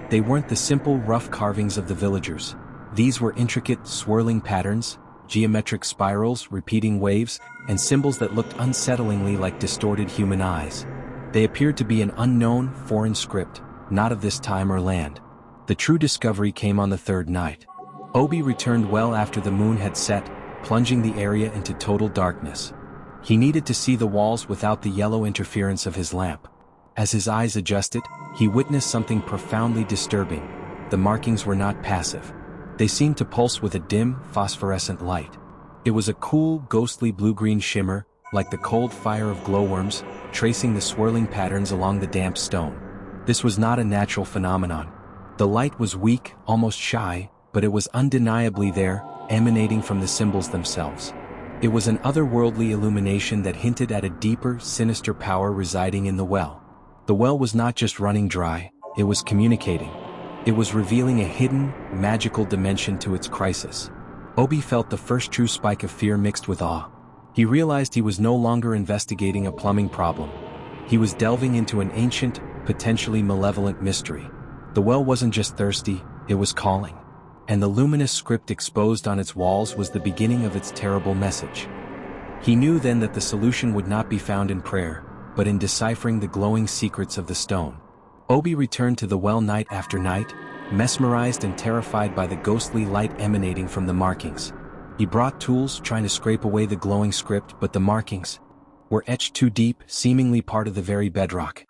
S1: They weren't the simple, rough carvings of the villagers. These were intricate, swirling patterns, geometric spirals, repeating waves, and symbols that looked unsettlingly like distorted human eyes. They appeared to be an unknown, foreign script, not of this time or land. The true discovery came on the third night. Obi returned well after the moon had set, plunging the area into total darkness. He needed to see the walls without the yellow interference of his lamp. As his eyes adjusted, he witnessed something profoundly disturbing. The markings were not passive. They seemed to pulse with a dim, phosphorescent light. It was a cool, ghostly blue-green shimmer, like the cold fire of glowworms, tracing the swirling patterns along the damp stone. This was not a natural phenomenon. The light was weak, almost shy, but it was undeniably there, emanating from the symbols themselves. It was an otherworldly illumination that hinted at a deeper, sinister power residing in the well. The well was not just running dry, it was communicating. It was revealing a hidden, magical dimension to its crisis. Obi felt the first true spike of fear mixed with awe. He realized he was no longer investigating a plumbing problem. He was delving into an ancient, potentially malevolent mystery. The well wasn't just thirsty, it was calling. And the luminous script exposed on its walls was the beginning of its terrible message. He knew then that the solution would not be found in prayer, but in deciphering the glowing secrets of the stone. Obi returned to the well night after night, mesmerized and terrified by the ghostly light emanating from the markings. He brought tools, trying to scrape away the glowing script, but the markings were etched too deep, seemingly part of the very bedrock.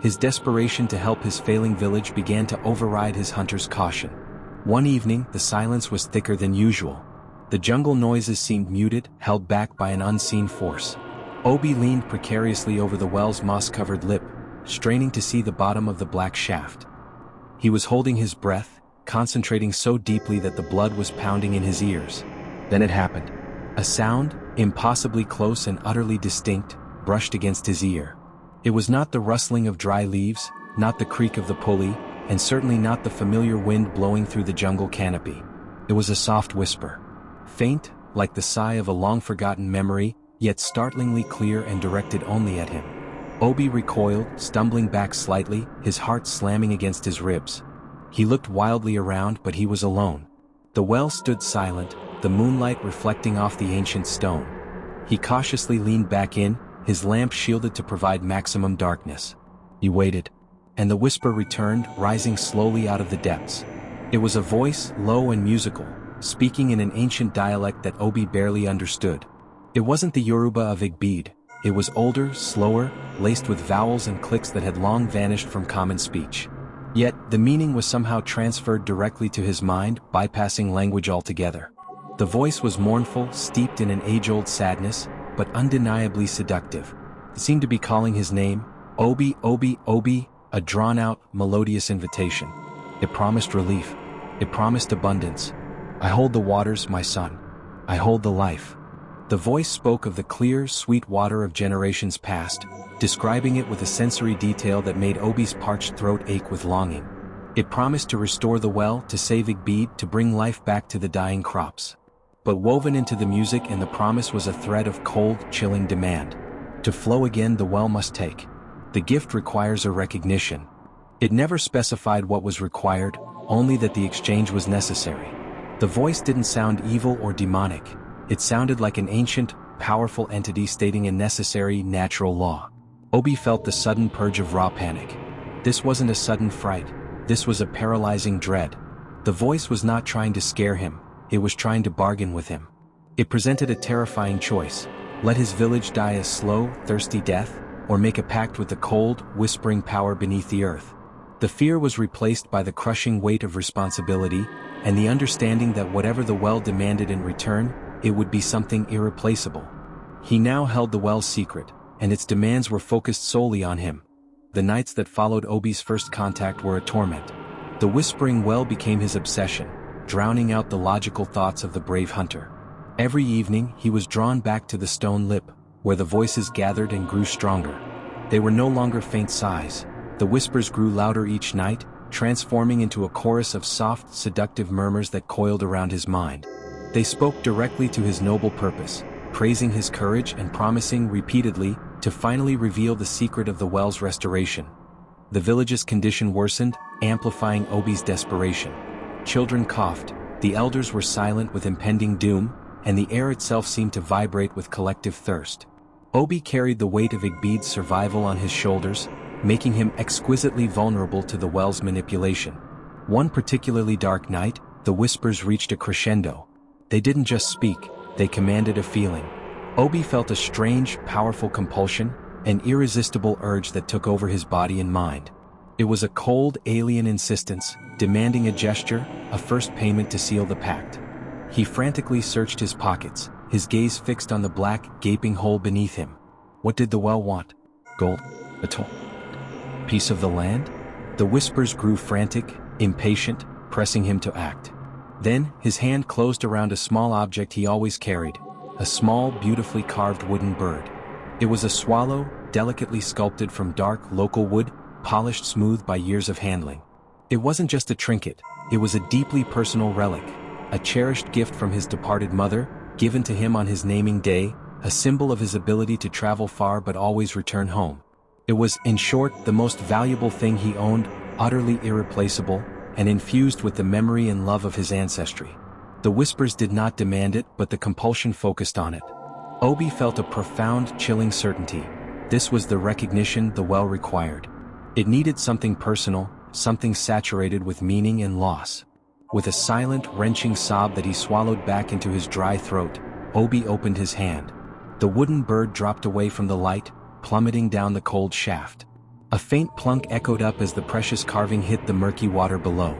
S1: His desperation to help his failing village began to override his hunter's caution. One evening, the silence was thicker than usual. The jungle noises seemed muted, held back by an unseen force. Obi leaned precariously over the well's moss-covered lip, straining to see the bottom of the black shaft. He was holding his breath, concentrating so deeply that the blood was pounding in his ears. Then it happened. A sound, impossibly close and utterly distinct, brushed against his ear. It was not the rustling of dry leaves, not the creak of the pulley, and certainly not the familiar wind blowing through the jungle canopy. It was a soft whisper. Faint, like the sigh of a long-forgotten memory, yet startlingly clear and directed only at him. Obi recoiled, stumbling back slightly, his heart slamming against his ribs. He looked wildly around, but he was alone. The well stood silent, the moonlight reflecting off the ancient stone. He cautiously leaned back in, his lamp shielded to provide maximum darkness. He waited. and the whisper returned, rising slowly out of the depths. It was a voice, low and musical, speaking in an ancient dialect that Obi barely understood. It wasn't the Yoruba of Igbede. It was older, slower, laced with vowels and clicks that had long vanished from common speech. Yet, the meaning was somehow transferred directly to his mind, bypassing language altogether. The voice was mournful, steeped in an age-old sadness, but undeniably seductive. It seemed to be calling his name, Obi, Obi, Obi, a drawn-out, melodious invitation. It promised relief. It promised abundance. I hold the waters, my son. I hold the life. The voice spoke of the clear, sweet water of generations past, describing it with a sensory detail that made Obi's parched throat ache with longing. It promised to restore the well, to save Igbede, to bring life back to the dying crops. But woven into the music and the promise was a thread of cold, chilling demand. To flow again, the well must take. The gift requires a recognition. It never specified what was required, only that the exchange was necessary. The voice didn't sound evil or demonic. It sounded like an ancient, powerful entity stating a necessary, natural law. Obi felt the sudden purge of raw panic. This wasn't a sudden fright. This was a paralyzing dread. The voice was not trying to scare him. It was trying to bargain with him. It presented a terrifying choice. Let his village die a slow, thirsty death, or make a pact with the cold, whispering power beneath the earth. The fear was replaced by the crushing weight of responsibility, and the understanding that whatever the well demanded in return, it would be something irreplaceable. He now held the well's secret, and its demands were focused solely on him. The nights that followed Obi's first contact were a torment. The whispering well became his obsession, drowning out the logical thoughts of the brave hunter. Every evening, he was drawn back to the stone lip, where the voices gathered and grew stronger. They were no longer faint sighs. The whispers grew louder each night, transforming into a chorus of soft, seductive murmurs that coiled around his mind. They spoke directly to his noble purpose, praising his courage and promising repeatedly to finally reveal the secret of the well's restoration. The village's condition worsened, amplifying Obi's desperation. Children coughed, the elders were silent with impending doom, and the air itself seemed to vibrate with collective thirst. Obi carried the weight of Igbede's survival on his shoulders, making him exquisitely vulnerable to the well's manipulation. One particularly dark night, the whispers reached a crescendo. They didn't just speak, they commanded a feeling. Obi felt a strange, powerful compulsion, an irresistible urge that took over his body and mind. It was a cold, alien insistence, demanding a gesture, a first payment to seal the pact. He frantically searched his pockets, his gaze fixed on the black, gaping hole beneath him. What did the well want? Gold? A toll? Piece of the land? The whispers grew frantic, impatient, pressing him to act. Then, his hand closed around a small object he always carried, a small, beautifully carved wooden bird. It was a swallow, delicately sculpted from dark, local wood, polished smooth by years of handling. It wasn't just a trinket, it was a deeply personal relic, a cherished gift from his departed mother, given to him on his naming day, a symbol of his ability to travel far but always return home. It was, in short, the most valuable thing he owned, utterly irreplaceable, and infused with the memory and love of his ancestry. The whispers did not demand it, but the compulsion focused on it. Obi felt a profound, chilling certainty. This was the recognition the well required. It needed something personal, something saturated with meaning and loss. With a silent, wrenching sob that he swallowed back into his dry throat, Obi opened his hand. The wooden bird dropped away from the light, plummeting down the cold shaft. A faint plunk echoed up as the precious carving hit the murky water below.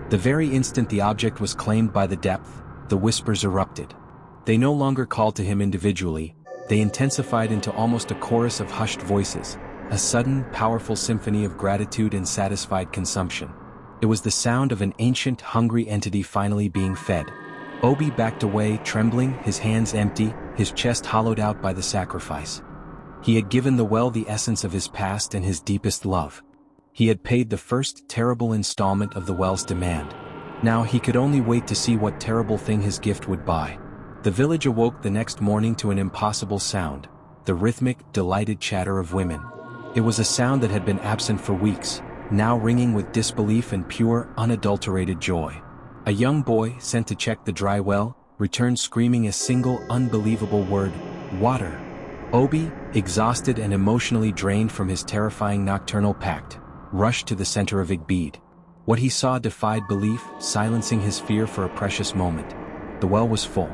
S1: The very instant the object was claimed by the depth, the whispers erupted. They no longer called to him individually, they intensified into almost a chorus of hushed voices, a sudden, powerful symphony of gratitude and satisfied consumption. It was the sound of an ancient, hungry entity finally being fed. Obi backed away, trembling, his hands empty, his chest hollowed out by the sacrifice. He had given the well the essence of his past and his deepest love. He had paid the first terrible installment of the well's demand. Now he could only wait to see what terrible thing his gift would buy. The village awoke the next morning to an impossible sound, the rhythmic, delighted chatter of women. It was a sound that had been absent for weeks, now ringing with disbelief and pure, unadulterated joy. A young boy, sent to check the dry well, returned screaming a single, unbelievable word: water. Obi, exhausted and emotionally drained from his terrifying nocturnal pact, rushed to the center of Igbede. What he saw defied belief, silencing his fear for a precious moment. The well was full.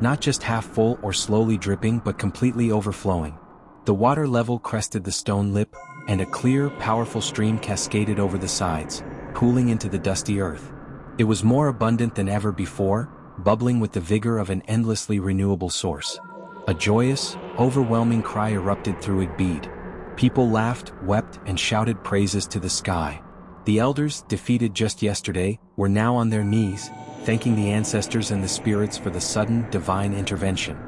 S1: Not just half full or slowly dripping, but completely overflowing. The water level crested the stone lip, and a clear, powerful stream cascaded over the sides, pooling into the dusty earth. It was more abundant than ever before, bubbling with the vigor of an endlessly renewable source. A joyous, overwhelming cry erupted through Igbede. People laughed, wept, and shouted praises to the sky. The elders, defeated just yesterday, were now on their knees, thanking the ancestors and the spirits for the sudden, divine intervention.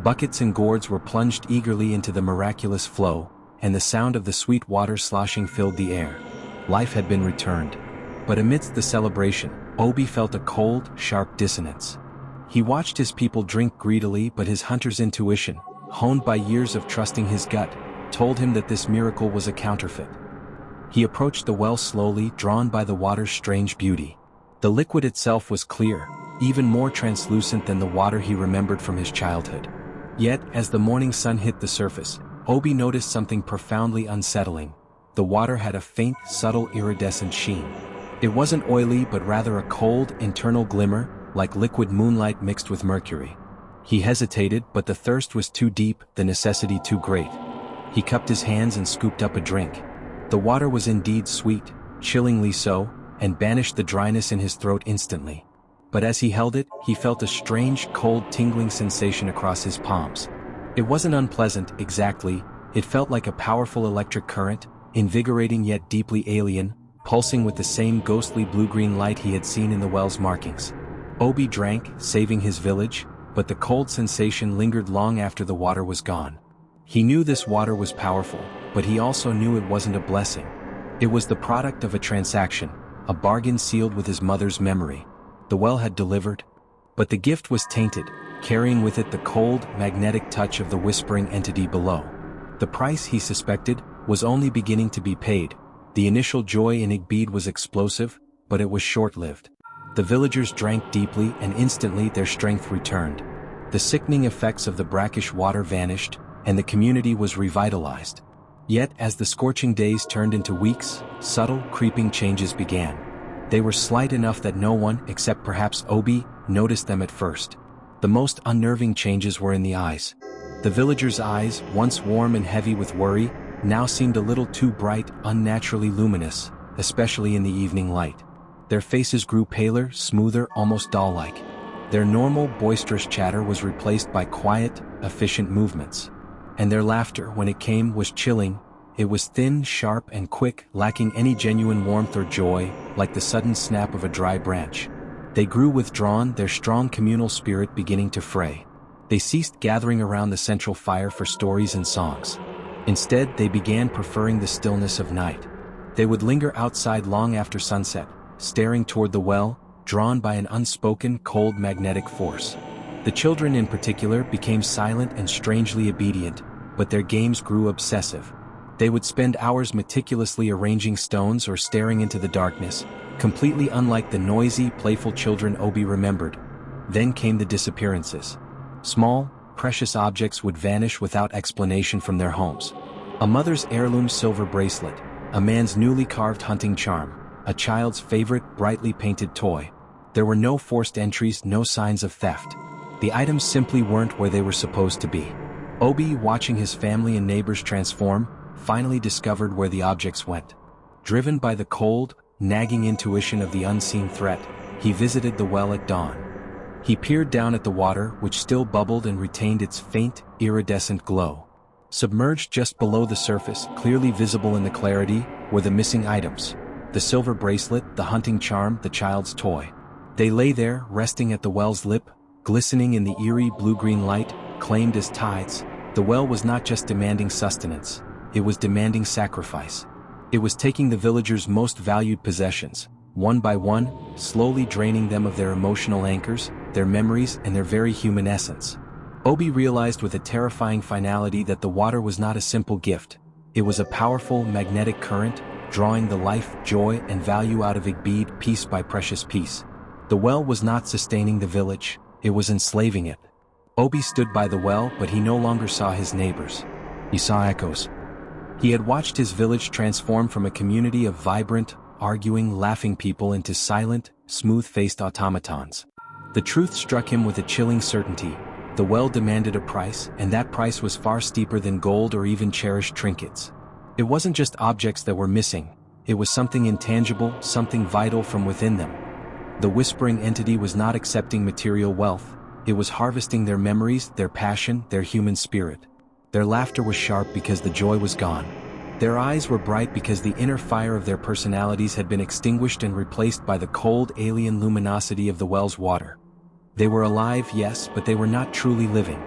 S1: Buckets and gourds were plunged eagerly into the miraculous flow, and the sound of the sweet water sloshing filled the air. Life had been returned. But amidst the celebration, Obi felt a cold, sharp dissonance. He watched his people drink greedily, but his hunter's intuition, honed by years of trusting his gut, told him that this miracle was a counterfeit. He approached the well slowly, drawn by the water's strange beauty. The liquid itself was clear, even more translucent than the water he remembered from his childhood. Yet, as the morning sun hit the surface, Obi noticed something profoundly unsettling. The water had a faint, subtle iridescent sheen. It wasn't oily but rather a cold, internal glimmer, like liquid moonlight mixed with mercury. He hesitated, but the thirst was too deep, the necessity too great. He cupped his hands and scooped up a drink. The water was indeed sweet, chillingly so, and banished the dryness in his throat instantly. But as he held it, he felt a strange, cold, tingling sensation across his palms. It wasn't unpleasant, exactly. It felt like a powerful electric current, invigorating yet deeply alien, pulsing with the same ghostly blue-green light he had seen in the well's markings. Obi drank, saving his village, but the cold sensation lingered long after the water was gone. He knew this water was powerful, but he also knew it wasn't a blessing. It was the product of a transaction, a bargain sealed with his mother's memory. The well had delivered, but the gift was tainted, carrying with it the cold, magnetic touch of the whispering entity below. The price, he suspected, was only beginning to be paid. The initial joy in Igbede was explosive, but it was short-lived. The villagers drank deeply, and instantly their strength returned. The sickening effects of the brackish water vanished, and the community was revitalized. Yet, as the scorching days turned into weeks, subtle, creeping changes began. They were slight enough that no one, except perhaps Obi, noticed them at first. The most unnerving changes were in the eyes. The villagers' eyes, once warm and heavy with worry, now seemed a little too bright, unnaturally luminous, especially in the evening light. Their faces grew paler, smoother, almost doll-like. Their normal, boisterous chatter was replaced by quiet, efficient movements. And their laughter, when it came, was chilling. It was thin, sharp, and quick, lacking any genuine warmth or joy, like the sudden snap of a dry branch. They grew withdrawn, their strong communal spirit beginning to fray. They ceased gathering around the central fire for stories and songs. Instead, they began preferring the stillness of night. They would linger outside long after sunset, staring toward the well, drawn by an unspoken, cold magnetic force. The children in particular became silent and strangely obedient, but their games grew obsessive. They would spend hours meticulously arranging stones or staring into the darkness, completely unlike the noisy, playful children Obi remembered. Then came the disappearances. Small, precious objects would vanish without explanation from their homes. A mother's heirloom silver bracelet, a man's newly carved hunting charm, a child's favorite brightly painted toy. There were no forced entries, no signs of theft. The items simply weren't where they were supposed to be. Obi, watching his family and neighbors transform, finally discovered where the objects went. Driven by the cold, nagging intuition of the unseen threat, he visited the well at dawn. He peered down at the water, which still bubbled and retained its faint, iridescent glow. Submerged just below the surface, clearly visible in the clarity, were the missing items. The silver bracelet, the hunting charm, the child's toy. They lay there, resting at the well's lip, glistening in the eerie blue-green light, claimed as tithes. The well was not just demanding sustenance, it was demanding sacrifice. It was taking the villagers' most valued possessions, one by one, slowly draining them of their emotional anchors, their memories, and their very human essence. Obi realized with a terrifying finality that the water was not a simple gift. It was a powerful, magnetic current, drawing the life, joy, and value out of Igbede piece by precious piece. The well was not sustaining the village, it was enslaving it. Obi stood by the well, but he no longer saw his neighbors. He saw echoes. He had watched his village transform from a community of vibrant, arguing, laughing people into silent, smooth-faced automatons. The truth struck him with a chilling certainty. The well demanded a price, and that price was far steeper than gold or even cherished trinkets. It wasn't just objects that were missing, it was something intangible, something vital from within them. The whispering entity was not accepting material wealth, it was harvesting their memories, their passion, their human spirit. Their laughter was sharp because the joy was gone. Their eyes were bright because the inner fire of their personalities had been extinguished and replaced by the cold, alien luminosity of the well's water. They were alive, yes, but they were not truly living.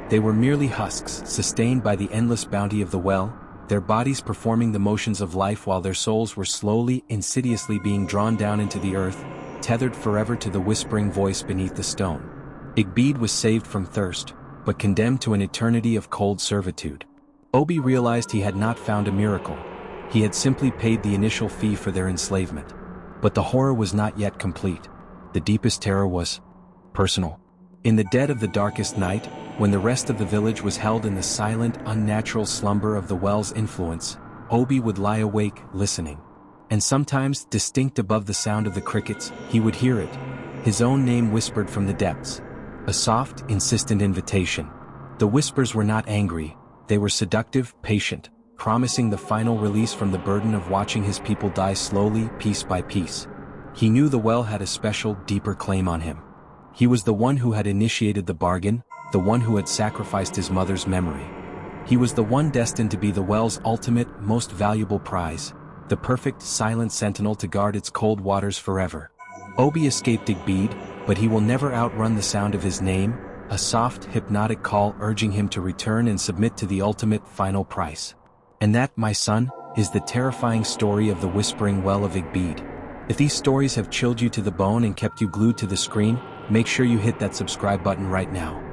S1: They were merely husks, sustained by the endless bounty of the well, their bodies performing the motions of life while their souls were slowly, insidiously being drawn down into the earth, tethered forever to the whispering voice beneath the stone. Igbede was saved from thirst, but condemned to an eternity of cold servitude. Obi realized he had not found a miracle. He had simply paid the initial fee for their enslavement. But the horror was not yet complete. The deepest terror was personal. In the dead of the darkest night, when the rest of the village was held in the silent, unnatural slumber of the well's influence, Obi would lie awake, listening. And sometimes, distinct above the sound of the crickets, he would hear it, his own name whispered from the depths. A soft, insistent invitation. The whispers were not angry, they were seductive, patient, promising the final release from the burden of watching his people die slowly, piece by piece. He knew the well had a special, deeper claim on him. He was the one who had initiated the bargain, the one who had sacrificed his mother's memory. He was the one destined to be the well's ultimate, most valuable prize, the perfect, silent sentinel to guard its cold waters forever. Obi escaped Igbede, but he will never outrun the sound of his name, a soft, hypnotic call urging him to return and submit to the ultimate, final price. And that, my son, is the terrifying story of the Whispering Well of Igbede. If these stories have chilled you to the bone and kept you glued to the screen, make sure you hit that subscribe button right now.